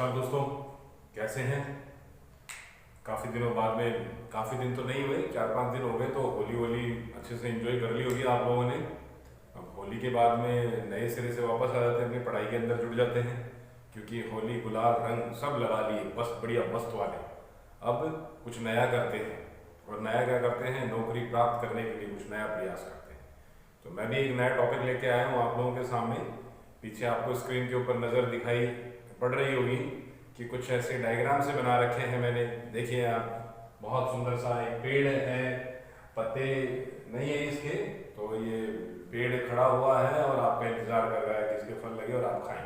नमस्कार दोस्तों, कैसे हैं। काफ़ी दिनों बाद में, काफ़ी दिन तो नहीं हुए, 4-5 दिन हो गए, तो होली अच्छे से एंजॉय कर ली होगी आप लोगों ने। अब होली के बाद में नए सिरे से वापस आ जाते हैं, अपनी पढ़ाई के अंदर जुड़ जाते हैं, क्योंकि होली गुलाल रंग सब लगा लिए, बस बढ़िया मस्त वाले। अब कुछ नया करते हैं, और नया क्या करते हैं, नौकरी प्राप्त करने के लिए कुछ नया प्रयास करते हैं। तो मैं भी एक नया टॉपिक लेके आया हूँ आप लोगों के सामने। पीछे आपको स्क्रीन के ऊपर नज़र दिखाई पड़ रही होगी कि कुछ ऐसे डायग्राम से बना रखे हैं मैंने। देखिए आप, बहुत सुंदर सा एक पेड़ है, पत्ते नहीं है इसके, तो ये पेड़ खड़ा हुआ है और आपका इंतजार कर रहा है कि इसके फल लगे और आप खाएं।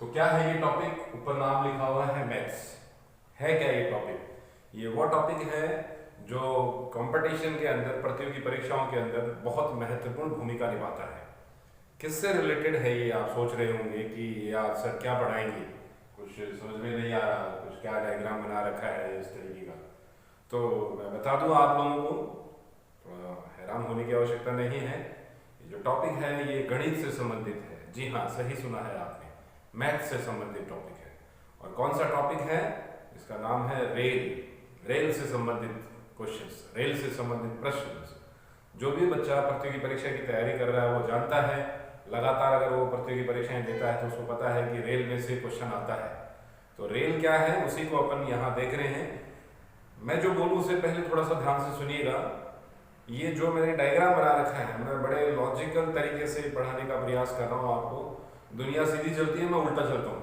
तो क्या है ये टॉपिक, ऊपर नाम लिखा हुआ है मैथ्स। है क्या ये टॉपिक? ये वो टॉपिक है जो कंपटीशन के अंदर, प्रतियोगी परीक्षाओं के अंदर बहुत महत्वपूर्ण भूमिका निभाता है। किससे रिलेटेड है ये, आप सोच रहे होंगे कि यार सर क्या पढ़ाएंगे, कुछ समझ में नहीं आ रहा, कुछ क्या डायग्राम बना रखा है इस तरीके का। तो मैं बता दूं आप लोगों को, थोड़ा हैरान होने की आवश्यकता नहीं है। ये जो टॉपिक है ये गणित से संबंधित है। जी हाँ, सही सुना है आपने, मैथ से संबंधित टॉपिक है। और कौन सा टॉपिक है? इसका नाम है रेल से संबंधित क्वेश्चंस, रेल से संबंधित प्रश्न। जो भी बच्चा प्रतियोगी परीक्षा की तैयारी कर रहा है वो जानता है, लगातार अगर वो प्रतियोगी परीक्षाएं देता है तो उसको पता है कि रेल में से क्वेश्चन आता है। तो रेल क्या है, उसी को अपन यहाँ देख रहे हैं। मैं जो बोलूँ उससे पहले थोड़ा सा ध्यान से सुनिएगा। ये जो मैंने डायग्राम बना रखा है, मैं बड़े लॉजिकल तरीके से पढ़ाने का प्रयास कर रहा हूँ आपको। दुनिया सीधी चलती है, मैं उल्टा चलता हूँ।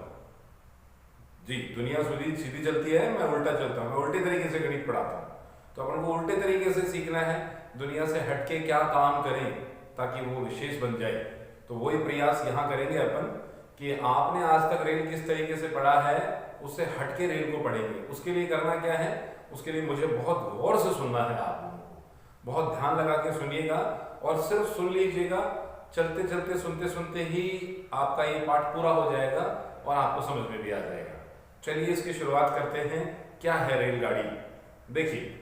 जी, दुनिया सीधी चलती है, मैं उल्टा चलता हूँ। मैं उल्टे तरीके से गणित पढ़ाता हूँ। तो अपन को उल्टे तरीके से सीखना है, दुनिया से हटके क्या काम करें ताकि वो विशेष बन जाए। तो वही प्रयास यहाँ करेंगे अपन कि आपने आज तक रेल किस तरीके से पढ़ा है, उससे हटके रेल को पढ़ेंगे। उसके लिए करना क्या है, उसके लिए मुझे बहुत गौर से सुनना है आप लोगों को। बहुत ध्यान लगा के सुनिएगा और सिर्फ सुन लीजिएगा। चलते चलते सुनते सुनते ही आपका ये पाठ पूरा हो जाएगा और आपको समझ में भी आ जाएगा। चलिए इसकी शुरुआत करते हैं। क्या है रेलगाड़ी? देखिए,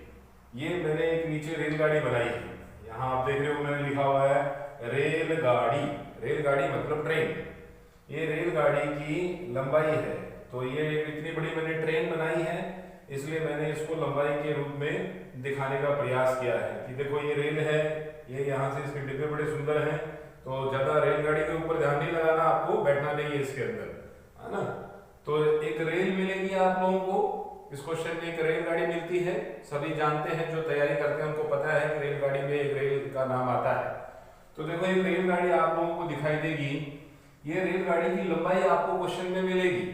ये मैंने एक नीचे रेलगाड़ी बनाई है। यहाँ आप देख रहे हो मैंने लिखा हुआ है रेलगाड़ी। रेलगाड़ी मतलब ट्रेन। ये रेलगाड़ी की लंबाई है, तो ये इतनी बड़ी मैंने ट्रेन बनाई है, इसलिए मैंने इसको लंबाई के रूप में दिखाने का प्रयास किया है कि देखो ये रेल है, ये यहाँ से इसके डिब्बे बड़े सुंदर हैं। तो ज्यादा रेलगाड़ी के ऊपर ध्यान नहीं लगाना, आपको बैठना नहीं है इसके अंदर, है ना। तो एक रेल मिलेगी आप लोगों को। इस क्वेश्चन में एक रेलगाड़ी मिलती है। सभी जानते हैं, जो तैयारी करते हैं उनको पता है कि रेलगाड़ी में एक रेल का नाम आता है। तो देखो एक रेलगाड़ी आप लोगों को दिखाई देगी। ये रेलगाड़ी की लंबाई आपको क्वेश्चन में मिलेगी।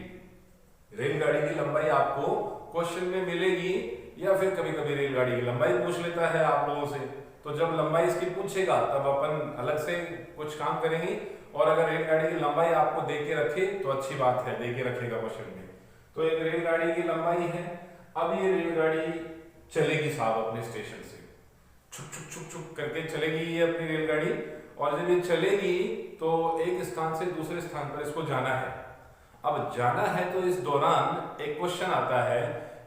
रेलगाड़ी की लंबाई आपको क्वेश्चन में मिलेगी, या फिर कभी कभी रेलगाड़ी की लंबाई पूछ लेता है आप लोगों से। तो जब लंबाई इसकी पूछेगा तब अपन अलग से कुछ काम करेंगे। और अगर रेलगाड़ी की लंबाई आपको दे के रखे तो अच्छी बात है, दे के रखेगा क्वेश्चन में। तो एक रेलगाड़ी की लंबाई है। अब ये रेलगाड़ी चलेगी साहब अपने स्टेशन से, छुक छुक छुक छुक करके चलेगी ये अपनी रेलगाड़ी। और जब ये चलेगी तो एक स्थान से दूसरे स्थान पर इसको जाना है। अब जाना है तो इस दौरान एक क्वेश्चन आता है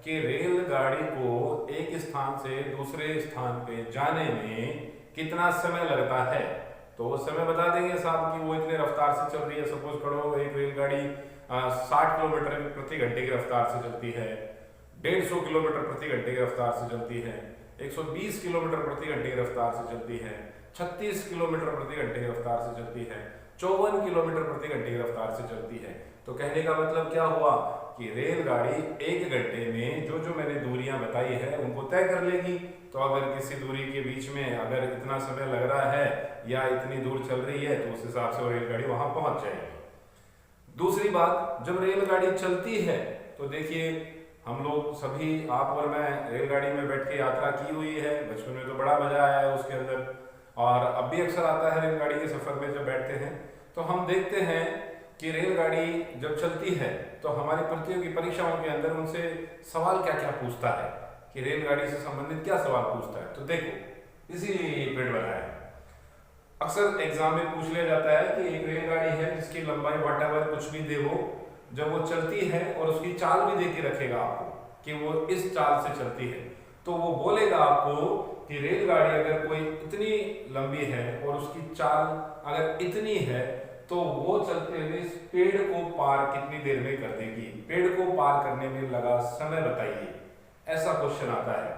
कि रेलगाड़ी को एक स्थान से दूसरे स्थान पे जाने में कितना समय लगता है। तो वो समय बता देंगे साहब कि वो इतने रफ्तार से चल रही है। सपोज करो एक रेलगाड़ी 60 किलोमीटर प्रति घंटे की रफ्तार से चलती है, 150 किलोमीटर प्रति घंटे की रफ्तार से चलती है, 120 किलोमीटर प्रति घंटे की रफ्तार से चलती है, 36 किलोमीटर प्रति घंटे की रफ्तार से चलती है, 54 किलोमीटर प्रति घंटे की रफ्तार से चलती है। तो कहने का मतलब क्या हुआ कि रेलगाड़ी 1 घंटे में जो जो मैंने दूरियां बताई है उनको तय कर लेगी। तो अगर किसी दूरी के बीच में अगर इतना समय लग रहा है या इतनी दूर चल रही है तो उस हिसाब से वो रेलगाड़ी वहां पहुंच जाएगी। दूसरी बात, जब रेलगाड़ी चलती है तो देखिए हम लोग सभी, आप और मैं, रेलगाड़ी में बैठ के यात्रा की हुई है। बचपन में तो बड़ा मजा आया है उसके अंदर, और अब भी अक्सर आता है रेलगाड़ी के सफर में। जब बैठते हैं तो हम देखते हैं कि रेलगाड़ी जब चलती है तो हमारी प्रतियोगी परीक्षाओं के अंदर उनसे सवाल क्या क्या पूछता है, कि रेलगाड़ी से संबंधित क्या सवाल पूछता है। तो देखो, इसीलिए ये पेड़ बनाया है। अक्सर एग्जाम में पूछ लिया जाता है कि एक रेलगाड़ी है जिसकी लंबाई व्हाटएवर कुछ भी दे वो, जब वो चलती है और उसकी चाल भी दे के रखेगा आपको कि वो इस चाल से चलती है, तो वो बोलेगा आपको कि रेलगाड़ी अगर कोई इतनी लंबी है और उसकी चाल अगर इतनी है तो वो चलते हुए इस पेड़ को पार कितनी देर में कर देगी, पेड़ को पार करने में लगा समय बताइए। ऐसा क्वेश्चन आता है,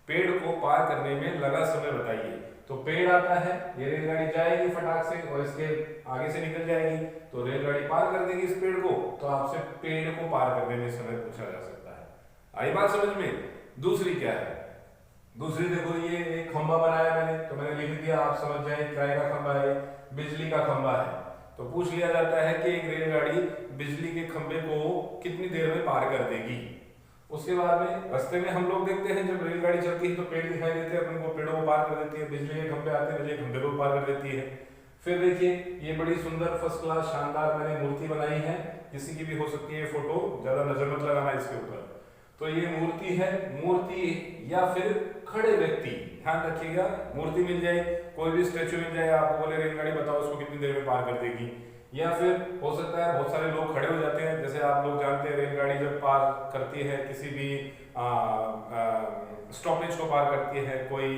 पेड़ को पार करने में लगा समय बताइए। तो पेड़ आता है, ये रेलगाड़ी जाएगी फटाक से और इसके आगे से निकल जाएगी, तो रेलगाड़ी पार कर देगी इस पेड़ को। तो आपसे पेड़ को पार करने में समय पूछा जा सकता है। आई बात समझ में? दूसरी क्या है? दूसरी देखो, ये एक खंभा बनाया मैंने, तो मैंने लिख दिया, आप समझ जाए काय का खंभा है, बिजली का खंभा है। तो पूछ लिया जाता है कि एक रेलगाड़ी बिजली के खंभे को कितनी देर में पार कर देगी। उसके बाद में रास्ते में हम लोग देखते हैं, जब रेलगाड़ी चलती है तो पेड़ दिखाई देते हैं, अपन को पेड़ों को पार कर देती है, बिजली के खंभे आते हैं, बिजली के खंभे को पार कर देती है। फिर देखिए, ये बड़ी सुंदर फर्स्ट क्लास शानदार मैंने मूर्ति बनाई है, किसी की भी हो सकती है फोटो, ज्यादा नजर मत लगाना इसके ऊपर। तो ये मूर्ति है, मूर्ति या फिर खड़े व्यक्ति, ध्यान रखिएगा, मूर्ति मिल जाए, कोई भी स्टेचू मिल जाए, आपको बोले रेलगाड़ी बताओ उसको कितनी देर में पार कर देगी। या फिर हो सकता है बहुत सारे लोग खड़े हो जाते हैं, जैसे आप लोग जानते हैं रेलगाड़ी जब पार करती है किसी भी स्टॉपेज को पार करती है, कोई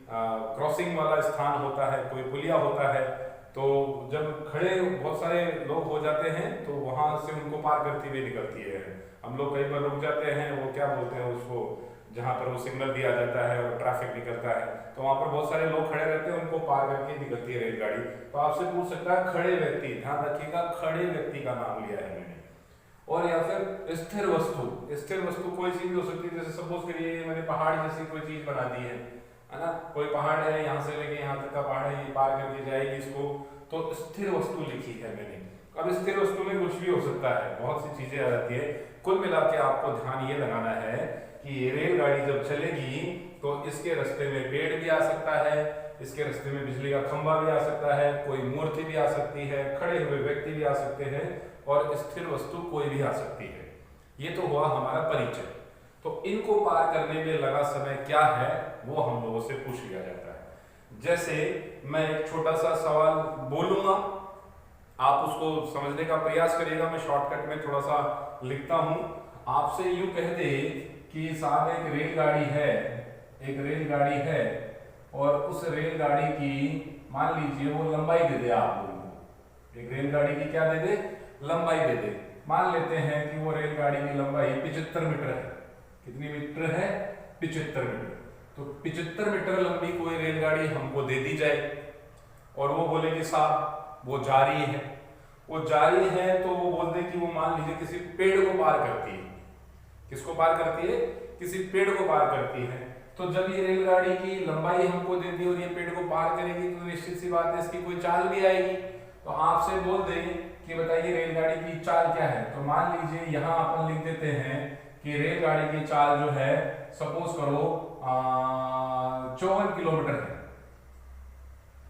क्रॉसिंग वाला स्थान होता है, कोई पुलिया होता है, तो जब खड़े बहुत सारे लोग हो जाते हैं तो वहां से उनको पार करती हुई निकलती है। हम लोग कई बार रुक जाते हैं, वो क्या बोलते हैं उसको, जहां पर वो सिग्नल दिया जाता है और ट्रैफिक निकलता है, तो वहां पर बहुत सारे लोग खड़े रहते हैं, उनको पार करके निकलती है रेलगाड़ी। तो आपसे पूछ सकता है खड़े व्यक्ति, ध्यान रखिएगा खड़े व्यक्ति का नाम लिया है मैंने। और या फिर स्थिर वस्तु, स्थिर वस्तु कोई चीज हो सकती है, जैसे सपोज करिए मैंने पहाड़ जैसी कोई चीज बना दी है ना, कोई पहाड़ है, यहाँ से लेके यहाँ तक का पहाड़ है, ये पार करके जाएगी इसको, तो स्थिर वस्तु लिखी है मैंने। अब स्थिर वस्तु में कुछ भी हो सकता है, बहुत सी चीजें आ जाती है। कुल मिला के आपको ध्यान ये लगाना है कि ये रेलगाड़ी जब चलेगी तो इसके रास्ते में पेड़ भी आ सकता है, इसके रास्ते में बिजली का खंभा भी आ सकता है, कोई मूर्ति भी आ सकती है, खड़े हुए व्यक्ति भी आ सकते हैं, और स्थिर वस्तु कोई भी आ सकती है। ये तो हुआ हमारा परिचय। तो इनको पार करने में लगा समय क्या है वो हम लोगों से पूछ लिया जाता है। जैसे मैं एक छोटा सा सवाल बोलूंगा, आप उसको समझने का प्रयास करिएगा, मैं शॉर्टकट में थोड़ा सा लिखता हूं। आपसे यूं कह दे कि साहब एक रेलगाड़ी है, एक रेलगाड़ी है, और उस रेलगाड़ी की मान लीजिए वो लंबाई दे दे आप लोगों को, एक रेलगाड़ी की क्या दे दे, लंबाई दे दे। मान लेते हैं कि वो रेलगाड़ी की लंबाई 75 मीटर है। कितनी मीटर है? 75 मीटर। तो 75 मीटर लंबी कोई रेलगाड़ी हमको दे दी जाए और वो बोले कि साहब वो जा रही है, वो जा रही है, तो वो बोल दे कि वो मान लीजिए किसी पेड़ को पार करती है। किसको पार करती है? किसी पेड़ को पार करती है। तो जब ये रेलगाड़ी की लंबाई हमको दे दी और ये पेड़ को पार करेगी तो निश्चित सी बात है इसकी कोई चाल भी आएगी। तो आपसे बोल दें कि बताइए रेलगाड़ी की चाल क्या है। तो मान लीजिए यहाँ अपन लिख देते हैं कि रेलगाड़ी की चाल जो है सपोज करो 54 किलोमीटर है।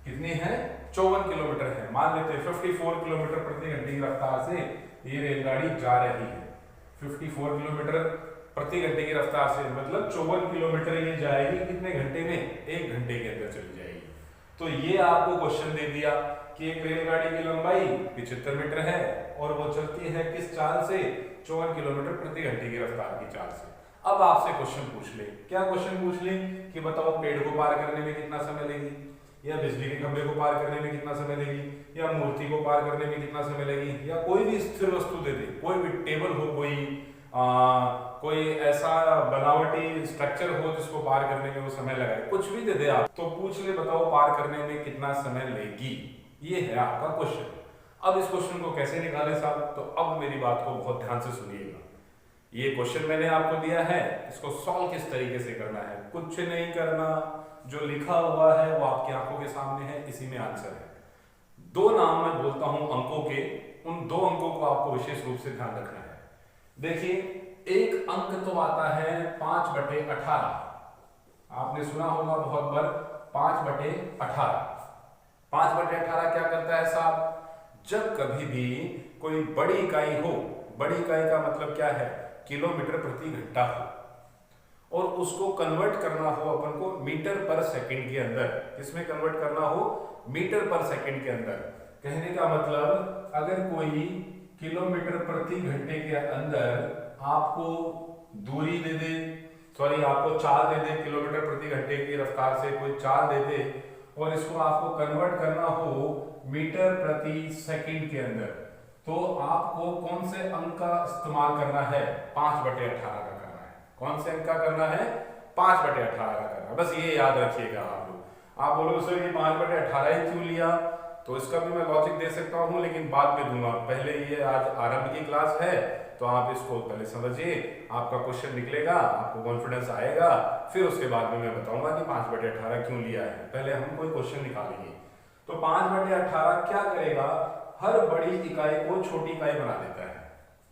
कितनी है? 54 किलोमीटर है। मान लेते हैं 54 किलोमीटर प्रति घंटे की रफ्तार से ये रेलगाड़ी जा रही है। 54 किलोमीटर प्रति घंटे की रफ्तार से मतलब 54 किलोमीटर ये जाएगी कितने घंटे में? 1 घंटे के अंदर चली जाएगी। तो ये आपको क्वेश्चन दे दिया कि एक रेलगाड़ी की लंबाई 75 मीटर है और वो चलती है किस चाल से? 54 किलोमीटर प्रति घंटे की रफ्तार की चाल से। अब आपसे क्वेश्चन पूछ ले, क्या क्वेश्चन पूछ ले कि बताओ पेड़ को पार करने में कितना समय लेगी, या बिजली के खंभे को पार करने में कितना समय लेगी, या मूर्ति को पार करने में कितना समय लेगी, या कोई भी स्थिर वस्तु दे दे, कोई भी टेबल हो, कोई ऐसा बनावटी स्ट्रक्चर हो जिसको पार करने में वो समय लगाए, कुछ भी दे दे आप, तो पूछ ले बताओ पार करने में कितना समय लेगी। ये है आपका क्वेश्चन। अब इस क्वेश्चन को कैसे निकाले साहब? तो अब मेरी बात को बहुत ध्यान से सुनिएगा। ये क्वेश्चन मैंने आपको दिया है, इसको सॉल्व किस तरीके से करना है, कुछ नहीं करना, जो लिखा हुआ है वो आपकी आंखों के सामने है, इसी में आंसर है। 2 नाम मैं बोलता हूं अंकों के, उन 2 अंकों को आपको विशेष रूप से ध्यान रखना है। देखिए, एक अंक तो आता है 5/18। आपने सुना होगा बहुत बार 5/18। 5/18 क्या करता है साहब? जब कभी भी कोई बड़ी इकाई हो, बड़ी इकाई का मतलब क्या है? किलोमीटर प्रति घंटा हो, और उसको कन्वर्ट करना हो अपन को मीटर पर सेकंड के अंदर। किसमें कन्वर्ट करना हो? मीटर पर सेकंड के अंदर। कहने का मतलब अगर कोई किलोमीटर प्रति घंटे के अंदर आपको दूरी दे दे, सॉरी आपको चाल दे दे, किलोमीटर प्रति घंटे की रफ्तार से कोई चाल दे दे, और इसको आपको कन्वर्ट करना हो मीटर प्रति सेकंड के अंदर, तो आपको कौन से अंक का इस्तेमाल करना है? 5/18 का करना है। कौन से अंक का करना है? 5/18 का करना है। बस ये याद रखिएगा आप लोग। आप बोलोगे सर ये 5/18 ही क्यों लिया? तो इसका भी मैं लॉजिक दे सकता हूँ, लेकिन बाद में दूंगा। पहले ये आज आरंभ की क्लास है, तो आप इसको पहले समझिए, आपका क्वेश्चन निकलेगा, आपको कॉन्फिडेंस आएगा, फिर उसके बाद में मैं बताऊंगा कि 5/18 क्यों लिया है। पहले हम कोई क्वेश्चन निकालेंगे। तो 5/18 क्या करेगा? हर बड़ी इकाई को छोटी इकाई बना देता है।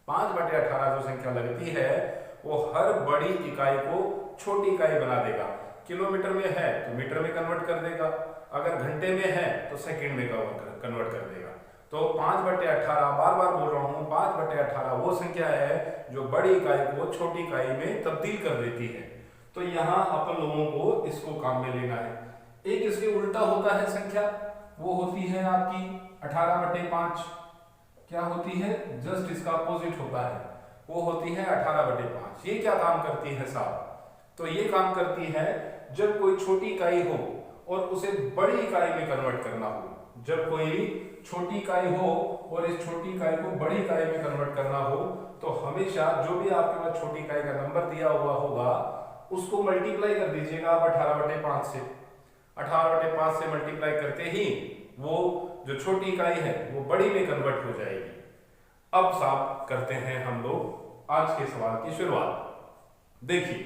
5/18 जो संख्या लगती है वो हर बड़ी इकाई को छोटी इकाई बना देगा। किलोमीटर में है तो मीटर में कन्वर्ट कर देगा, अगर घंटे में है तो सेकंड में कन्वर्ट कर देगा। तो 5/18, बार बार बोल रहा हूं, 5/18 वो संख्या है जो बड़ी इकाई को छोटी इकाई में तब्दील कर देती है। तो यहां अपन लोगों को इसको काम में लेना है। एक इसके उल्टा होता है संख्या, वो होती है आपकी 18/5। क्या होती है? जस्ट इसका अपोजिट होता है, वो होती है 18/5। ये क्या काम करती है साहब? तो ये काम करती है जब कोई छोटी इकाई हो और उसे बड़ी इकाई में कन्वर्ट करना हो। जब कोई छोटी इकाई हो और इस छोटी इकाई को बड़ी इकाई में कन्वर्ट करना हो, तो हमेशा जो भी आपके पास छोटी इकाई का नंबर दिया हुआ होगा उसको मल्टीप्लाई कर दीजिएगा आप 18/5 से। 18/5 से मल्टीप्लाई करते ही वो जो छोटी इकाई है वो बड़ी में कन्वर्ट हो जाएगी। अब साहब करते हैं हम लोग आज के सवाल की शुरुआत। देखिए,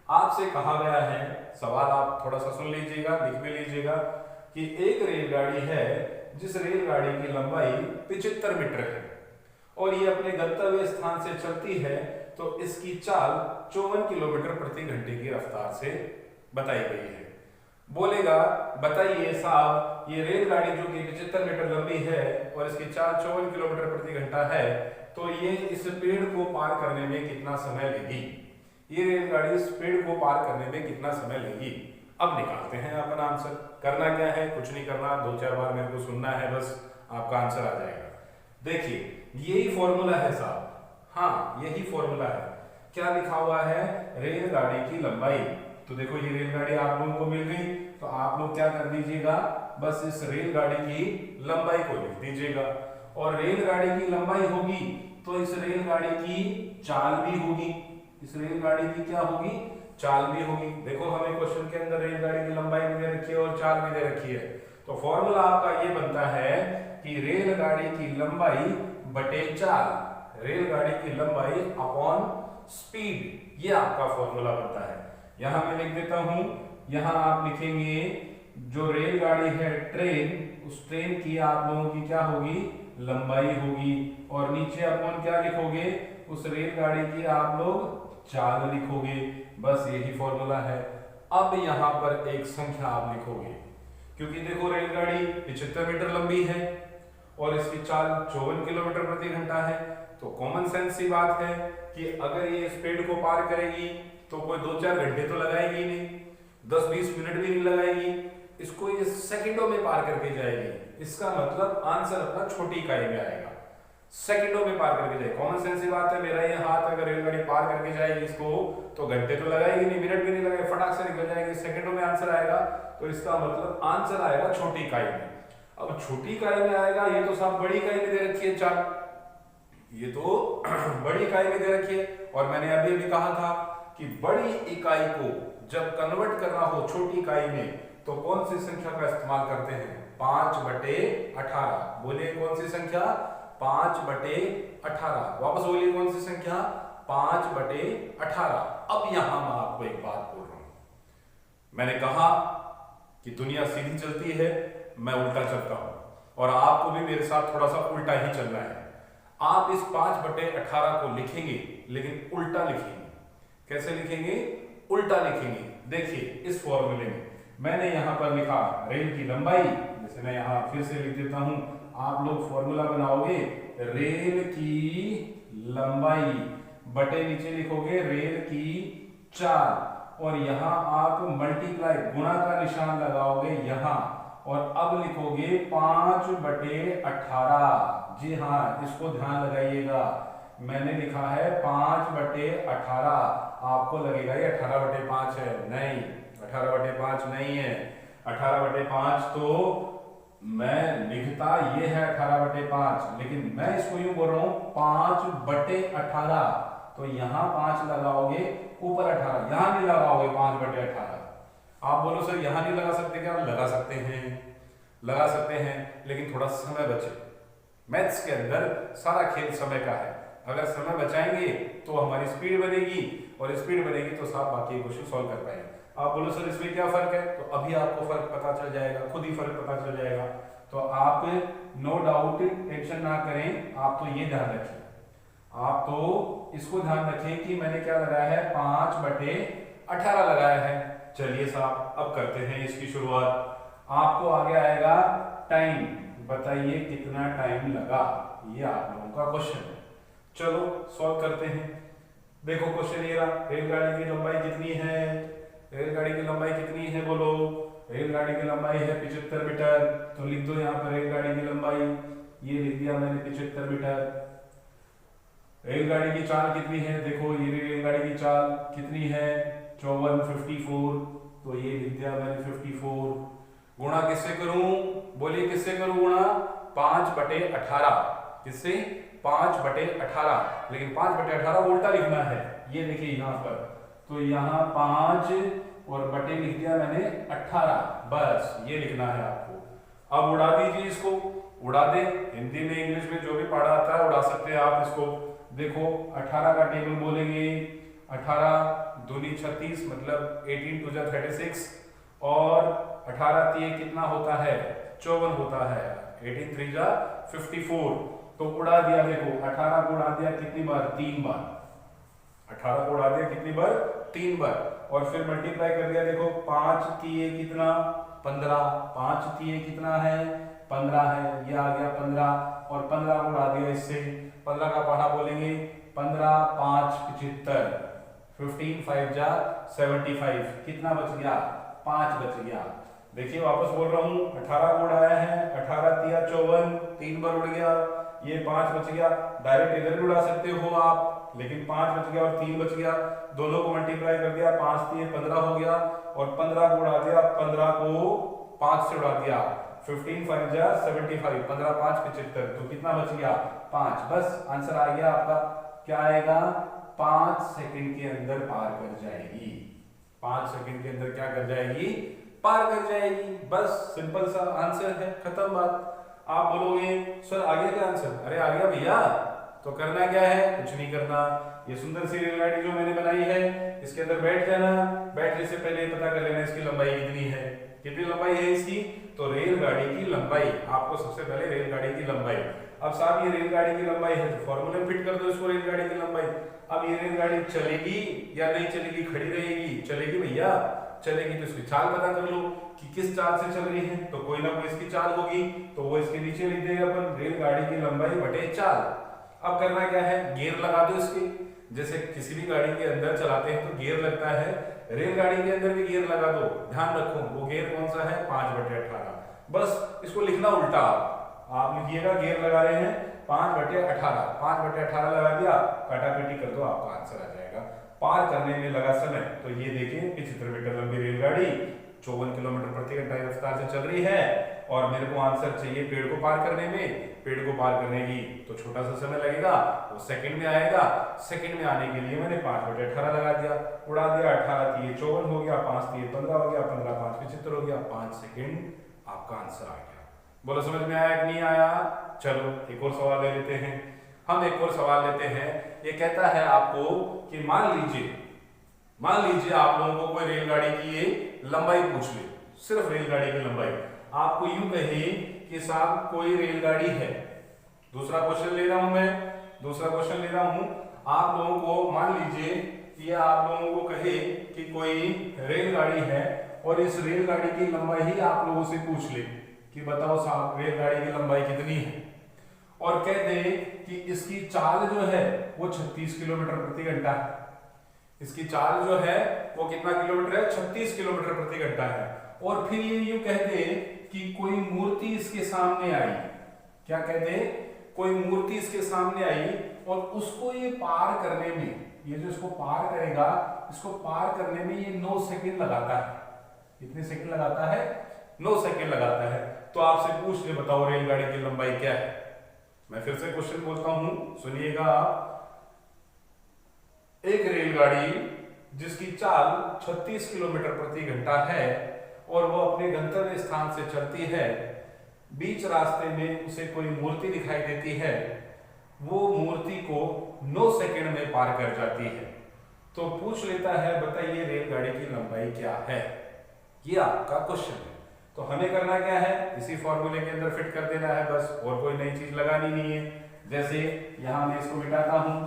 आपसे कहा गया है, सवाल आप थोड़ा सा सुन लीजिएगा, लिख में लीजिएगा कि एक रेलगाड़ी है जिस रेलगाड़ी की लंबाई 75 मीटर है और ये अपने गंतव्य स्थान से चलती है, तो इसकी चाल 54 किलोमीटर प्रति घंटे की रफ्तार से बताई गई है। बोलेगा बताइए साहब, ये रेलगाड़ी जो कि 75 मीटर लंबी है और इसकी चाल 54 किलोमीटर प्रति घंटा है, तो ये इस पेड़ को पार करने में कितना समय लेगी? ये रेलगाड़ी इस पेड़ को पार करने में कितना समय लेगी? अब निकालते हैं अपन आंसर। करना क्या है? कुछ नहीं करना, 2-4 बार मेरे को सुनना है, बस आपका आंसर आ जाएगा। देखिए, यही फॉर्मूला है साहब। हाँ, यही फॉर्मूला है। क्या लिखा हुआ है? रेलगाड़ी की लंबाई। तो देखो ये रेलगाड़ी आप लोगों को मिल गई, तो आप लोग क्या कर दीजिएगा? बस इस रेलगाड़ी की लंबाई को लिख दीजिएगा। और रेलगाड़ी की लंबाई होगी तो इस रेलगाड़ी की चाल भी होगी। इस रेलगाड़ी की क्या होगी? चाल भी होगी। देखो हमें क्वेश्चन के अंदर रेलगाड़ी की लंबाई भी दे रखी है और चाल भी दे रखी है। तो फॉर्मूला आपका ये बनता है कि रेलगाड़ी की लंबाई बटे चाल, रेलगाड़ी की लंबाई अपॉन स्पीड, ये आपका फॉर्मूला बनता है। यहां मैं लिख देता हूं, यहां आप लिखेंगे जो रेलगाड़ी है ट्रेन, उस ट्रेन की आप लोगों की क्या होगी? लंबाई होगी। और नीचे अपॉन क्या लिखोगे? उस रेलगाड़ी की आप लोग चाल लिखोगे। बस यही फॉर्मूला है। अब यहां पर एक संख्या आप लिखोगे, क्योंकि देखो रेलगाड़ी 75 मीटर लंबी है और इसकी चाल 54 किलोमीटर प्रति घंटा है, तो कॉमन सेंस सी बात है कि अगर ये स्पीड को पार करेगी तो कोई 2-4 घंटे तो लगाएगी नहीं, 10-20 मिनट भी नहीं लगाएगी, इसको ये सेकंडों में पार करके जाएगी। इसका मतलब आंसर अपना छोटी इकाई में आएगा, सेकंडों में पार करके जाएगी। कॉमन सेंस की बात है, मेरा ये हाथ अगर रेलगाड़ी पार करके जाएगी इसको, तो घंटे तो लगाएगी नहीं, मिनट भी नहीं लगाएगी, फटाक से निकल जाएगी, सेकंडों में आंसर आएगा। तो इसका मतलब आंसर आएगा छोटी इकाई में। अब छोटी इकाई में आएगा, ये तो सब बड़ी इकाई में दे रखी है चाल, ये तो बड़ी इकाई में दे रखी है। और मैंने अभी अभी कहा था कि बड़ी इकाई को जब कन्वर्ट करना हो छोटी इकाई में, तो कौन सी संख्या का इस्तेमाल करते हैं? 5/18। बोलिए कौन सी संख्या? 5/18। वापस बोलिए कौन सी संख्या? 5/18। अब यहां मैं आपको एक बात बोल रहा हूं, मैंने कहा कि दुनिया सीधी चलती है, मैं उल्टा चलता हूं, और आपको भी मेरे साथ थोड़ा सा उल्टा ही चलना है। आप इस 5/18 को लिखेंगे, लेकिन उल्टा लिखेंगे। कैसे लिखेंगे? उल्टा लिखेंगे। देखिए इस फॉर्मूले में मैंने यहां पर लिखा रेल की लंबाई, जैसे मैं यहां फिर से लिख देता हूं, आप लोग फॉर्मूला बनाओगे रेल की लंबाई बटे नीचे लिखोगे रेल की चाल, और यहां आप मल्टीप्लाई गुणा का निशान लगाओगे यहां, और अब लिखोगे 5/18। जी हाँ, इसको ध्यान लगाइएगा, मैंने लिखा है 5/18। आपको लगेगा ये 18/5 है, नहीं 18/5 नहीं है। 18/5 तो मैं लिखता ये है 18/5, लेकिन मैं इसको यूं बोल रहा हूं 5/18। तो यहां 5 लगाओगे, ऊपर 18, यहां नहीं लगाओगे 5/18। आप बोलो सर यहां नहीं लगा सकते क्या? लगा सकते हैं, लगा सकते हैं, लेकिन थोड़ा समय बचे। मैथ्स के अंदर सारा खेल समय का है। अगर समय बचाएंगे तो हमारी स्पीड बनेगी, और स्पीड बनेगी तो साथ बाकी क्वेश्चन सॉल्व कर पाएंगे। आप बोलो सर इसमें क्या फर्क है? तो अभी आपको फर्क पता चल जाएगा, खुद ही फर्क पता चल जाएगा। तो आप नो डाउट टेंशन ना करें, आप तो ये ध्यान रखिए, आप तो इसको ध्यान रखें कि मैंने क्या लगाया है, 5/18 लगाया है। चलिए साहब अब करते हैं इसकी शुरुआत। आपको आगे आएगा टाइम, बताइए कितना टाइम लगा, ये आप लोगों का क्वेश्चन है। चलो सॉल्व करते हैं। देखो क्वेश्चन ये रहा, रेलगाड़ी की लंबाई कितनी है? रेलगाड़ी की लंबाई कितनी है बोलो? रेलगाड़ी की लंबाई है 75 मीटर। तो लिख दो यहाँ पर रेलगाड़ी की लंबाई, ये लिख दिया मैंने 75 मीटर। रेलगाड़ी की चाल कितनी है? देखो ये रेलगाड़ी की चाल कितनी है, 54, तो ये लिख दिया मैंने 54। गुणा किससे करूं? बोलिए किससे करूं गुणा? 5/18। किससे? 5/18। लेकिन 5/18 उल्टा लिखना है, ये देखिए यहाँ पर। तो यहाँ 5 और बटे लिख दिया मैंने 18, बस ये लिखना है आपको। अब उड़ा दीजिए इसको, उड़ा दे, हिंदी में इंग्लिश में जो भी पढ़ा आता है उड़ा सकते हैं आप इसको। देखो 18 का टेबल बोलेंगे, 18 दूनी 36, मतलब 18 टू 36, और 18 3 कितना होता है? 54 होता है। 18 3 54। तो उड़ा दिया, देखो 18 को उड़ा दिया कितनी बार? 3 बार। 18 को उड़ा दिया कितनी बार? 3 बार। और फिर मल्टीप्लाई कर दिया, देखो 5 3 कितना? 15। 5 3 कितना है? 15 है, ये आ गया 15, और 15 को उड़ा दिया इससे। 15 का पढ़ा बोलेंगे, 15 5 75, 15 5 75, कितना बच गया? 5 बच गया। देखिए वापस बोल रहा हूँ, 18 को उड़ाया है, 18 3 54, 3 बार उड़ गया, ये 5 बच गया। डायरेक्ट इधर भी उड़ा सकते हो आप, लेकिन 5 बच गया और 3 बच गया, दोनों को मल्टीप्लाई कर दिया, 5 3 15 हो गया, और 15 को उड़ा दिया, 15 को 5 से उड़ा दिया, 15 5 75, 15 5 75, तो कितना बच गया? 5। बस आंसर आ गया आपका। क्या आएगा? 5 सेकंड के अंदर पार कर जाएगी। 5 सेकंड के अंदर क्या कर जाएगी? पार कर जाएगी। बस सिंपल सा आंसर है, खत्म बात। आप बोलोगे सर आ गया क्या आंसर? अरे आ गया भैया, तो करना क्या है? कुछ नहीं करना। ये सुंदर सी रेलगाड़ी जो मैंने बनाई है, इसके अंदर बैठ जाना। बैठने से पहले पता कर लेना इसकी लंबाई कितनी है। कितनी लंबाई है इसकी? तो रेलगाड़ी की लंबाई, आपको सबसे पहले रेलगाड़ी की लंबाई। अब साहब ये रेलगाड़ी की लंबाई है, तो फॉर्मूले में फिट कर दो इसको, रेलगाड़ी की लंबाई। अब ये रेलगाड़ी चलेगी या नहीं चलेगी? खड़ी रहेगी? चलेगी भैया, चलेगी। तो इसकी चाल पता कर लो कि किस चाल से चल रही है, तो कोई ना कोई इसकी चाल होगी, तो वो इसके नीचे लिख देगा अपन, रेलगाड़ी की लंबाई बटे चाल। अब करना क्या है? गियर लगा दो इसके। जैसे किसी भी गाड़ी के अंदर चलाते हैं तो गियर लगता है, रेलगाड़ी के अंदर भी गियर लगा दो। ध्यान रखो वो गियर कौन सा है? 5/18। बस इसको लिखना उल्टा, आप लिखिएगा गियर लगा रहे हैं 5/18, 5/18 लगा दिया, काटापीटी कर दो, आपका आंसर आ जाएगा। पार करने में लगा समय, तो ये देखिए 75 मीटर लंबी रेलगाड़ी 54 किलोमीटर प्रति घंटा की रफ्तार से चल रही है, और मेरे को आंसर चाहिए पेड़ को पार करने में। पेड़ को पार करने की तो छोटा सा समय लगेगा, वो सेकंड में आएगा। सेकंड में आने के लिए मैंने 5/18 लगा दिया, उड़ा दिया, 18 3 54 हो गया, 5 3 15 हो गया, 15 5 75 हो गया, 5 सेकंड आपका आंसर आ गया। बोलो समझ में आया कि नहीं आया? चलो एक और सवाल ले लेते हैं। हम एक और सवाल लेते हैं। ये कहता है आपको कि मान लीजिए आप लोगों को कोई रेलगाड़ी की ये लंबाई पूछ ले, सिर्फ रेलगाड़ी की लंबाई। आपको यूं कहे कि साहब कोई रेलगाड़ी है, दूसरा क्वेश्चन ले रहा हूं मैं, दूसरा क्वेश्चन ले रहा हूं। आप लोगों को मान लीजिए कि आप लोगों को कहे कि कोई रेलगाड़ी है, और इस रेलगाड़ी की लंबाई ही आप लोगों से पूछ ले कि बताओ साहब रेलगाड़ी की लंबाई कितनी है, और कह दे कि इसकी चाल जो है वो 36 किलोमीटर प्रति घंटा है। इसकी चाल जो है वो कितना किलोमीटर है? 36 किलोमीटर प्रति घंटा है। और फिर ये यूं कह दे कि कोई मूर्ति इसके सामने आई। क्या कह दे? कोई मूर्ति इसके सामने आई, और उसको ये पार करने में, ये जो इसको पार करेगा, इसको पार करने में ये 9 सेकंड लगाता है। कितने सेकंड लगाता है? 9 सेकंड लगाता है। तो आपसे पूछ ले, बताओ रेलगाड़ी की लंबाई क्या है। मैं फिर से क्वेश्चन बोलता हूं, सुनिएगा आप। एक रेलगाड़ी जिसकी चाल 36 किलोमीटर प्रति घंटा है और वो अपने गंतव्य स्थान से चलती है, बीच रास्ते में उसे कोई मूर्ति दिखाई देती है, वो मूर्ति को 9 सेकंड में पार कर जाती है। तो पूछ लेता है, बताइए रेलगाड़ी की लंबाई क्या है। ये आपका क्वेश्चन है। तो हमें करना क्या है, इसी फॉर्मूले के अंदर फिट कर देना है बस, और कोई नई चीज लगानी नहीं है। जैसे यहां मैं इसको मिटाता हूं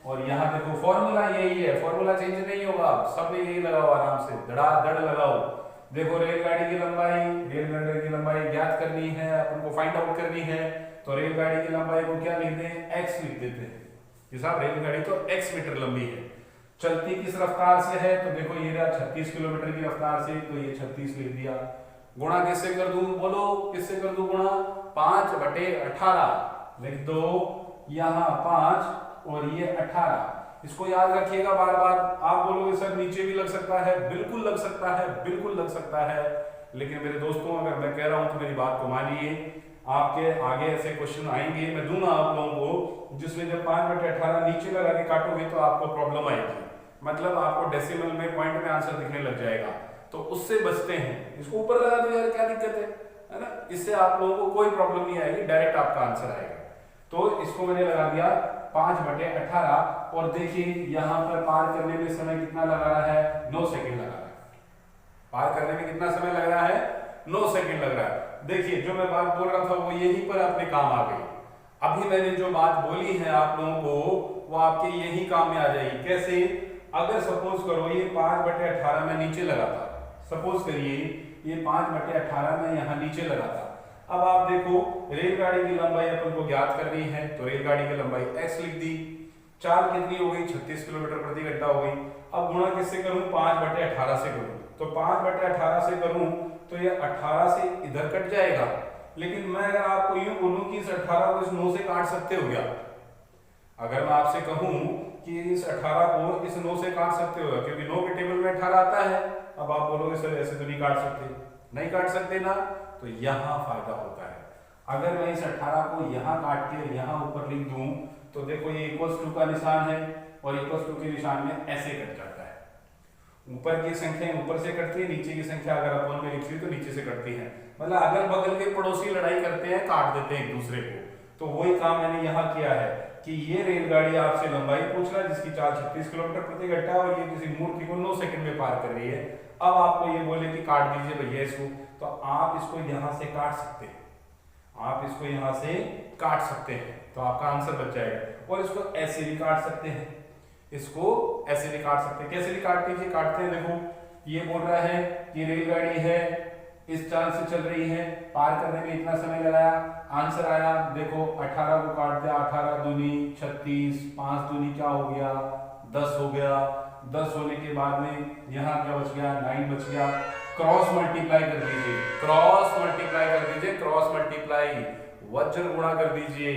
और यहाँ देखो फॉर्मूला यही है, फॉर्मूला चेंज नहीं होगा, सबने यही लगाओ, आराम से धड़ाधड़ लगाओ। देखो रेलगाड़ी की लंबाई ज्ञात करनी है, अपन को फाइंड आउट करनी है। तो रेलगाड़ी की लंबाई को क्या लिखते हैं, x लिख देते हैं कि साहब रेलगाड़ी तो x मीटर लंबी है। चलती किस रफ्तार से है, तो देखो ये रहा 36 किलोमीटर की रफ्तार से, तो ये 36 लिख दिया। गुणा किससे कर दूं, बोलो किससे कर दूं गुणा, 5/18 लिख दो, यहाँ 5 और ये 18। इसको याद रखिएगा बार बार। आप बोलोगे सर नीचे भी लग सकता है, बिल्कुल लग सकता है, बिल्कुल लग सकता है। लेकिन मेरे दोस्तों, अगर मैं कह रहा हूं तो मेरी बात को मानिए। आपके आगे ऐसे क्वेश्चन आएंगे, मैं दूंगा आप लोगों को, जिसमें जब 5/18 नीचे लगा के काटोगे तो आपको प्रॉब्लम आएगी, मतलब आपको डेसिमल में, पॉइंट में आंसर दिखने लग जाएगा। तो उससे बचते हैं, इसको ऊपर लगा दो यार, क्या दिक्कत है ना। इससे आप लोगों को कोई प्रॉब्लम नहीं आएगी, डायरेक्ट आपका आंसर आएगा। तो इसको मैंने लगा दिया 5/18 और देखिए यहां पर पार करने में समय कितना लग रहा है, 9 सेकंड लग रहा है। पार करने में कितना समय लग रहा है, 9 सेकंड लग रहा है। देखिए जो मैं बात बोल रहा था वो यहीं पर अपने काम आ गई। अभी मैंने जो बात बोली है आप लोगों को, वो आपके यही काम में आ जाएगी। कैसे, अगर सपोज करो ये 5/18 में नीचे लगाता, सपोज करिए ये 5/18 में यहाँ नीचे लगाता। अब आप देखो रेलगाड़ी की लंबाई अपन को ज्ञात करनी है, तो रेलगाड़ी की लंबाई x लिख दी। चाल कितनी हो गई, 36 किलोमीटर प्रति घंटा हो गई। अब गुणा किससे करूं, 5/18 से करूं। तो 5/18 से करूं तो ये 18 से इधर कट जाएगा। लेकिन मैं अगर आपको यूं बोलूं कि इस 18 को इस 9 से काट सकते हो क्या, अगर मैं आपसे कहूं कि इस 18 को इस 9 से काट सकते हो, क्योंकि 9 के टेबल में 18 आता है। अब आप बोलोगे सर ऐसे तो नहीं काट सकते, नहीं काट सकते ना, तो यहां फायदा होता है। अगर मैं इस 18 को यहां काट के यहां ऊपर लिख दूं तो देखो ये इक्वल्स टू का निशान है और इक्वल्स टू के निशान में ऐसे कट जाता है। ऊपर की संख्या ऊपर से कटती है, नीचे की संख्या अगर अपन में लिखी तो नीचे से कटती है। मतलब अगल बगल के पड़ोसी लड़ाई करते हैं, काट देते हैं एक दूसरे को। तो वही काम मैंने यहाँ किया है कि ये रेलगाड़ी आपसे लंबाई पूछ रहा है जिसकी चाल 36 किलोमीटर प्रति घंटा और ये किसी मूर्ति को 9 सेकंड में पार कर रही है। अब आपको ये बोले कि काट दीजिए भैया इसको, तो आप इसको यहाँ से काट सकते हैं, आप इसको यहाँ से काट सकते हैं, तो आपका आंसर बच जाएगा। और इसको ऐसे भी काट सकते हैं, इसको ऐसे भी काट सकते हैं। कैसे भी काट दीजिए, काटते हैं। देखो ये बोल रहा है कि रेलगाड़ी है इस चाल से चल रही है, पार करने में इतना समय लगाया, आंसर आया। देखो 18 को काट दिया, 18 दूनी 36, 5 दूनी क्या हो गया, 10 हो गया। 10 होने के बाद में यहाँ क्या बच गया, 9 बच गया। क्रॉस मल्टीप्लाई कर दीजिए, क्रॉस मल्टीप्लाई कर दीजिए, क्रॉस मल्टीप्लाई वज्र गुणा कर दीजिए।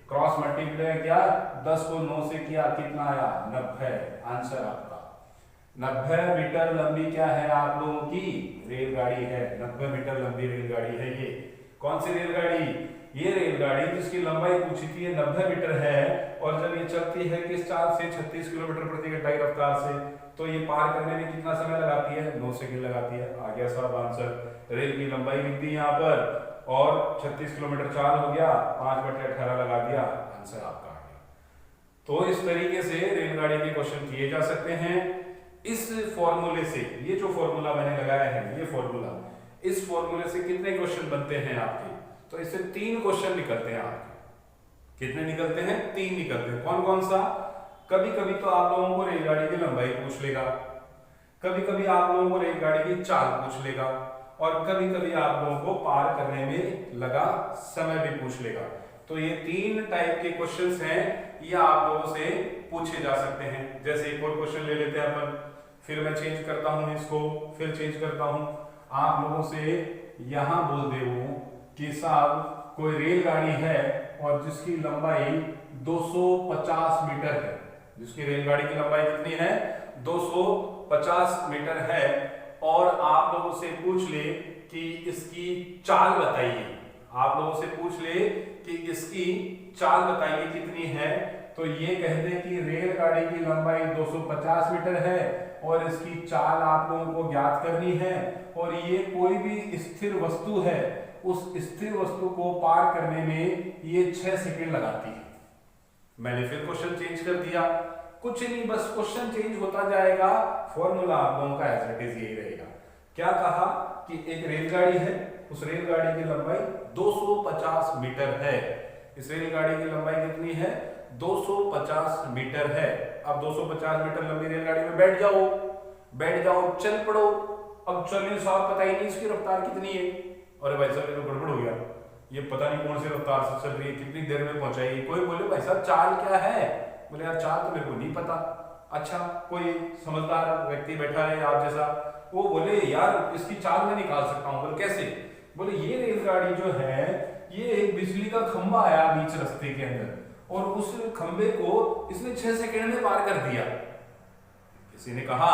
क्रॉस मल्टीप्लाई क्या, 10 को 9 से किया, कितना आया, 90। आंसर आपका 90 मीटर लंबी क्या है, आप लोगों की रेलगाड़ी है। 90 मीटर लंबी रेलगाड़ी है ये। कौन सी रेलगाड़ी, ये रेलगाड़ी जिसकी लंबाई पूछी थी 90 मीटर है और जब ये चलती है किस चाल से, 36 किलोमीटर प्रति घंटा की रफ्तार से, तो ये पार करने में कितना समय लगाती है, 9 सेकंड लगाती है। आ गया साहब आंसर। रेल की लंबाई लिख दी यहाँ पर और 36 किलोमीटर चाल हो गया, 5/18 लगा दिया, आंसर आपका आ गया। तो इस तरीके से रेलगाड़ी के क्वेश्चन किए जा सकते हैं। इस फॉर्मूले से, ये जो फॉर्मूला मैंने लगाया है, ये फॉर्मूला, इस फॉर्मूले से कितने क्वेश्चन बनते हैं आपके, तो इससे 3 क्वेश्चन निकलते हैं आपके। कितने निकलते हैं, 3 निकलते हैं। कौन कौन सा, कभी कभी तो आप लोगों को रेलगाड़ी की लंबाई पूछ लेगा, कभी कभी आप लोगों को रेलगाड़ी की चाल पूछ लेगा और कभी कभी आप लोगों को पार करने में लगा समय भी पूछ लेगा। तो ये 3 टाइप के क्वेश्चंस हैं, ये आप लोगों से पूछे जा सकते हैं। जैसे एक और क्वेश्चन ले लेते हैं अपन, फिर मैं चेंज करता हूं इसको, फिर चेंज करता हूं। आप लोगों से यहां बोल दे वो कि साहब कोई रेलगाड़ी है और जिसकी लंबाई 250 मीटर है, जिसकी रेलगाड़ी की लंबाई कितनी है, 250 मीटर है, और आप लोगों से पूछ ले कि इसकी चाल बताइए, आप लोगों से पूछ ले कि इसकी चाल बताइए कितनी है, तो ये कह दे कि रेलगाड़ी की लंबाई 250 मीटर है और इसकी चाल आप लोगों को ज्ञात करनी है, और ये कोई भी स्थिर वस्तु है, उस स्थिर वस्तु को पार करने में ये 6 सेकंड लगाती है। मैंने फिर क्वेश्चन चेंज कर दिया, कुछ नहीं, बस क्वेश्चन चेंज होता जाएगा, फॉर्मूला आप लोगों का एज इट इज यही रहेगा। क्या कहा कि एक रेलगाड़ी है, उस रेलगाड़ी की लंबाई 250 मीटर है। इस रेलगाड़ी की लंबाई कितनी है? 250 मीटर है। अब 250 मीटर लंबी रेलगाड़ी में बैठ जाओ, चल पड़ो। अब चलने साथ पता ही नहीं इसकी रफ्तार कितनी है। अरे भाई साहब ये तो गड़बड़ हो गया, ये पता नहीं कौन सी रफ्तार से चल रही है, कितनी देर में पहुंचाएगी। कोई बोले भाई साहब चाल क्या है? बोले यार चाल तो मेरे को नहीं पता। अच्छा, कोई समझदार व्यक्ति बैठा है आप जैसा, वो बोले यार इसकी चाल मैं निकाल सकता हूँ। बोले कैसे? बोले ये रेलगाड़ी जो है, ये एक बिजली का खंभा आया बीच रास्ते के अंदर और उस खंभे को इसने 6 सेकंड में पार कर दिया। किसी ने कहा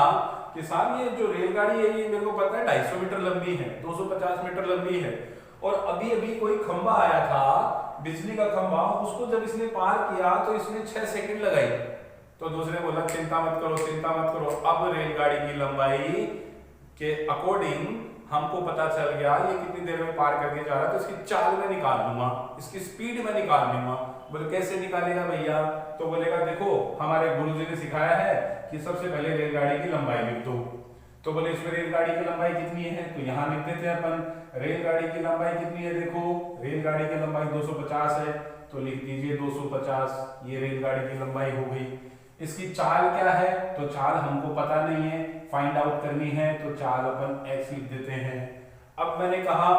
कि साहब ये जो रेलगाड़ी है ये मेरे को पता है 250 मीटर लंबी है, 250 मीटर लंबी है, और अभी अभी कोई खंभा आया था, बिजली का खंभा, उसको जब इसने पार किया तो इसने 6 सेकंड लगाई। तो दूसरे बोला चिंता मत करो, अब रेलगाड़ी की लंबाई के अकॉर्डिंग हमको पता चल गया ये कितनी देर में पार करके जा रहा है, तो इसकी चाल में निकाल लूंगा, इसकी स्पीड में निकाल लूंगा। बोले कैसे निकालेगा भैया? तो बोलेगा देखो हमारे गुरुजी ने सिखाया है कि सबसे पहले रेलगाड़ी की लंबाई लिख दो। तो बोले इसमें रेलगाड़ी की लंबाई कितनी है, तो यहाँ लिख देते हैं अपन। रेलगाड़ी की लंबाई कितनी है? देखो रेलगाड़ी की लंबाई 250 है, तो लिख दीजिए 250, ये रेलगाड़ी की लंबाई हो गई। इसकी चाल क्या है? तो चाल हमको पता नहीं है, फाइंड आउट करनी है, तो चाल अपन x लिख देते हैं। अब मैंने कहा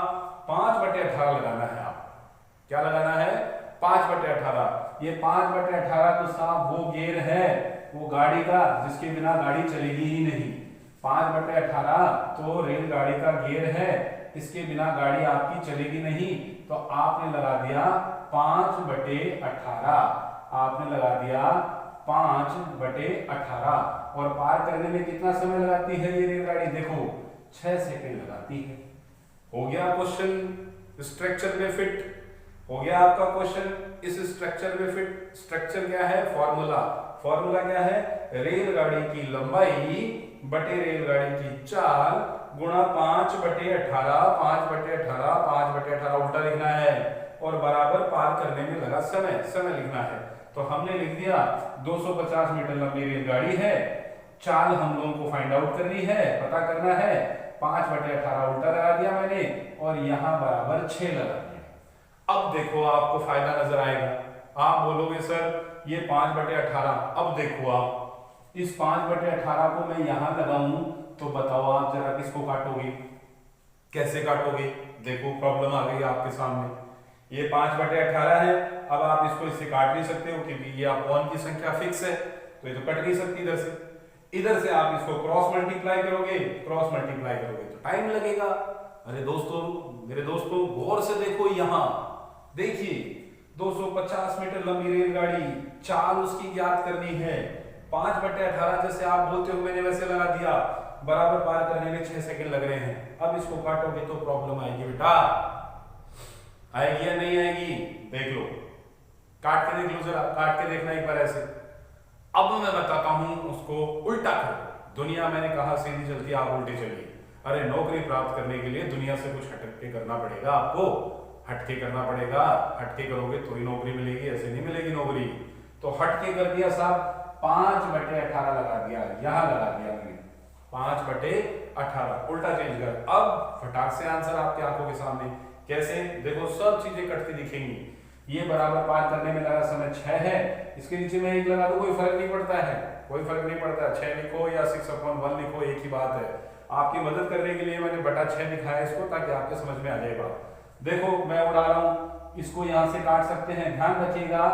5/18 लगाना है। आप क्या लगाना है? 5/18। ये 5/18 तो साहब वो गियर है वो गाड़ी का जिसके बिना गाड़ी चलेगी ही नहीं। 5/18 तो रेलगाड़ी का गियर है, इसके बिना गाड़ी आपकी चलेगी नहीं, तो आपने लगा दिया 5/18। आपने लगा दिया 5/18। और पार करने में कितना समय लगाती है ये रेलगाड़ी? देखो 6 सेकंड लगाती है। हो गया क्वेश्चन स्ट्रक्चर में फिट, हो गया आपका क्वेश्चन इस स्ट्रक्चर में फिट। स्ट्रक्चर क्या है? फॉर्मूला क्या है? रेलगाड़ी की लंबाई बटे रेलगाड़ी की चाल गुणा 5/18। 5/18 उल्टा लिखना है और बराबर पार करने में लगा समय लिखना है। तो हमने लिख दिया 250 मीटर लंबी रेलगाड़ी है, चाल हम लोगों को फाइंड आउट करनी है, पता करना है। 5/18 उल्टा लगा दिया मैंने और यहां बराबर 6 लगा दिया। अब देखो आपको फायदा नजर आएगा। आप बोलोगे सर ये 5/18, अब देखो आप इस 5/18 को मैं यहां लगाऊं तो बताओ आप जरा किसको काटोगे? कैसे काटोगे? देखो प्रॉब्लम आ गई आपके सामने। ये 5/18 है, अब आप इसको इससे काट नहीं सकते हो क्योंकि ये अपॉन की संख्या फिक्स है, तो ये तो कट नहीं सकती इधर से। इधर से आप इसको क्रॉस मल्टीप्लाई करोगे तो टाइम लगेगा। अरे दोस्तों, मेरे दोस्तों गौर से देखो, यहां देखिए 250 मीटर लंबी रेलगाड़ी, चाल उसकी ज्ञात करनी है। 5/18 जैसे आप बोलते हो मैंने वैसे लगा दिया, बराबर पार करने में 6 सेकंड लग रहे हैं। अब इसको काटोगे तो प्रॉब्लम आएगी बेटा, आएगी या नहीं आएगी? देख लो, काट के देख लो जरा, काट के देखना एक बार ऐसे। अब मैं बताता हूं उसको उल्टा करो। दुनिया मैंने कहा सीधी चलती, आप उल्टे चलिए। अरे नौकरी प्राप्त करने के लिए दुनिया से कुछ हटके करना पड़ेगा, आपको हटके करना पड़ेगा। हटके करोगे तो ही नौकरी मिलेगी, ऐसे नहीं मिलेगी नौकरी। तो हटके कर दिया साहब, 5/18 लगा दिया, यहां लगा दिया मैंने 5/18, उल्टा चेंज कर। अब फटाक से आंसर आपकी आंखों के सामने। कैसे? देखो सब चीजें कटती दिखेंगी। ये बराबर पार करने में लगा समय 6 है, इसके नीचे में 1 लगा दो, कोई फर्क नहीं पड़ता है, कोई फर्क नहीं पड़ता। 6 लिखो या 6/1 लिखो, एक ही बात है। आपकी मदद करने के लिए मैंने बटा 6 लिखा है इसको, ताकि आपके समझ में आ जाएगा। देखो मैं उड़ा रहा हूं, इसको यहां से काट सकते हैं। ध्यान रखिएगा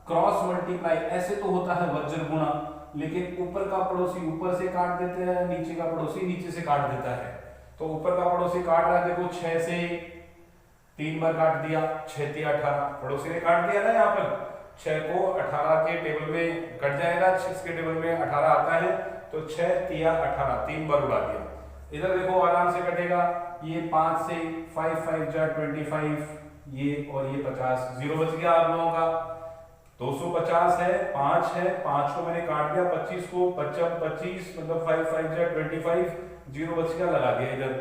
क्रॉस मल्टीप्लाई ऐसे तो होता है वज्र गुणा, लेकिन ऊपर का पड़ोसी ऊपर से काट देते हैं, नीचे का पड़ोसी नीचे से काट देता है। तो ऊपर का पड़ोसी काट रहा है, देखो 6 से 3 बार काट दिया, 6 3 18, पड़ोसी ने काट दिया ना। यहाँ पर 6 को 18 के टेबल में कट जाएगा, 6 के टेबल में 18 आता है, तो 6 3 18, 3 बार उड़ा दिया। इधर देखो आराम से कटेगा, ये 5 से 5 5 जा 25, ये और ये 50, 0 बच गया आप लोगों का। 250 है, 5 है, 5 को मैंने काट दिया, 25 को 25 मतलब 5 5 जा 25, 0 बच गया, लगा दिया इधर।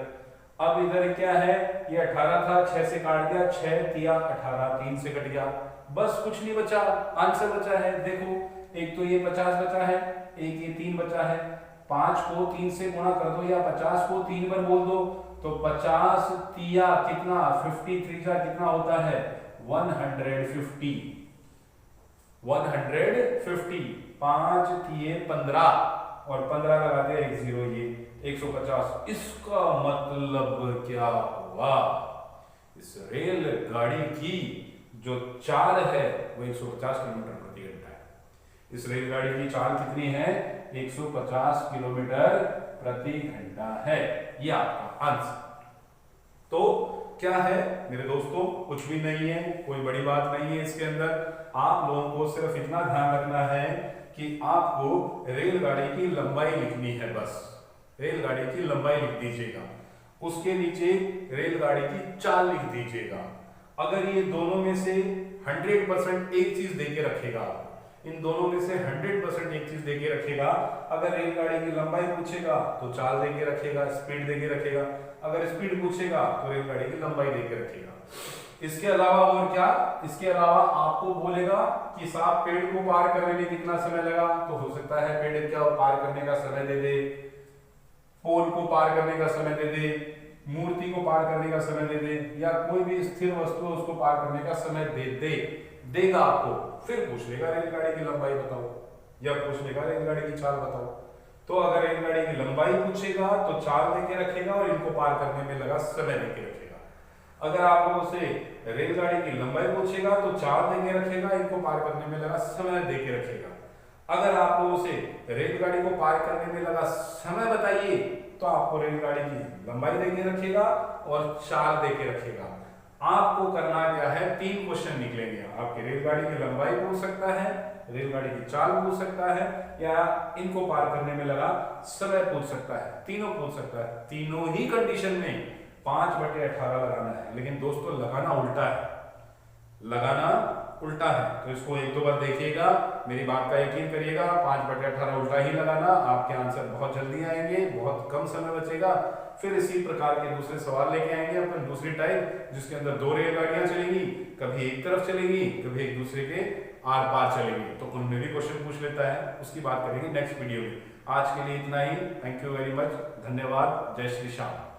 अब इधर क्या है, ये 18 था, 6 से काट दिया, 6 तिया 18, 3 से कट गया, बस कुछ नहीं बचा, आंसर बचा है। देखो एक तो ये 50 बचा है, एक ये 3 बचा है। 5 को 3 से गुणा कर दो या 50 को 3 बार बोल दो, तो 50 तिया कितना 53 का कितना होता है 150, 150, 5 तिये 15 और 15 लगाते हैं 1 0, ये 150। इसका मतलब क्या हुआ, इस रेल गाड़ी की जो चाल है वो 150 किलोमीटर प्रति घंटा है। इस रेलगाड़ी की चाल कितनी है, 150 किलोमीटर प्रति घंटा है, ये आपका आंसर। तो क्या है मेरे दोस्तों, कुछ भी नहीं है, कोई बड़ी बात नहीं है इसके अंदर। आप लोगों को सिर्फ इतना ध्यान रखना है कि आपको रेलगाड़ी की लंबाई लिखनी है, बस रेलगाड़ी की लंबाई लिख दीजिएगा, उसके नीचे रेलगाड़ी की चाल लिख दीजिएगा। अगर ये दोनों में से 100% एक चीज देके रखेगा, इन दोनों में से 100% एक चीज देके रखेगा, अगर रेलगाड़ी की लंबाई पूछेगा तो चाल देके रखेगा, स्पीड देके रखेगा, अगर स्पीड पूछेगा तो रेलगाड़ी की लंबाई देके रखेगा। इसके अलावा और क्या, इसके अलावा आपको बोलेगा कि साहब पेड़ को पार करने में कितना समय लगा, तो हो सकता है पेड़ क्या पार करने का समय दे दे, पोल को पार करने का समय दे दे, मूर्ति को पार करने का समय दे दे, या कोई भी स्थिर वस्तु उसको पार करने का समय देगा आपको। फिर पूछ लेगा रेलगाड़ी की लंबाई बताओ, या पूछ लेगा रेलगाड़ी की चाल बताओ। तो अगर रेलगाड़ी की लंबाई पूछेगा तो चाल देके रखेगा और इनको पार करने में लगा समय देके रखेगा। अगर आप लोगों से रेलगाड़ी की लंबाई पूछेगा तो चाल देके रखेगा, इनको पार करने में लगा समय देके रखेगा। अगर आप लोगों से रेलगाड़ी को पार करने में लगा समय बताइए, तो आपको रेलगाड़ी की लंबाई देके रखेगा और चाल देके रखेगा। आपको करना क्या है, 3 क्वेश्चन निकलेंगे आपके, रेलगाड़ी की लंबाई पूछ सकता है, रेलगाड़ी की चाल पूछ सकता है, या इनको पार करने में लगा समय पूछ सकता है, तीनों पूछ सकता है। तीनों ही कंडीशन में 5/18 लगाना है, लेकिन दोस्तों लगाना उल्टा है, लगाना उल्टा है। तो इसको एक दो बार देखिएगा, मेरी बात का यकीन करिएगा, 5/18 उल्टा ही लगाना, आपके आंसर बहुत जल्दी आएंगे, बहुत कम समय बचेगा। फिर इसी प्रकार के दूसरे सवाल लेके आएंगे अपन, दूसरी टाइप जिसके अंदर 2 रेलगाड़ियां चलेंगी, कभी एक तरफ चलेगी, कभी एक दूसरे के आर पार चलेगी, तो उनमें भी क्वेश्चन पूछ लेता है, उसकी बात करेंगे नेक्स्ट वीडियो में। आज के लिए इतना ही, थैंक यू वेरी मच, धन्यवाद, जय श्री श्याम।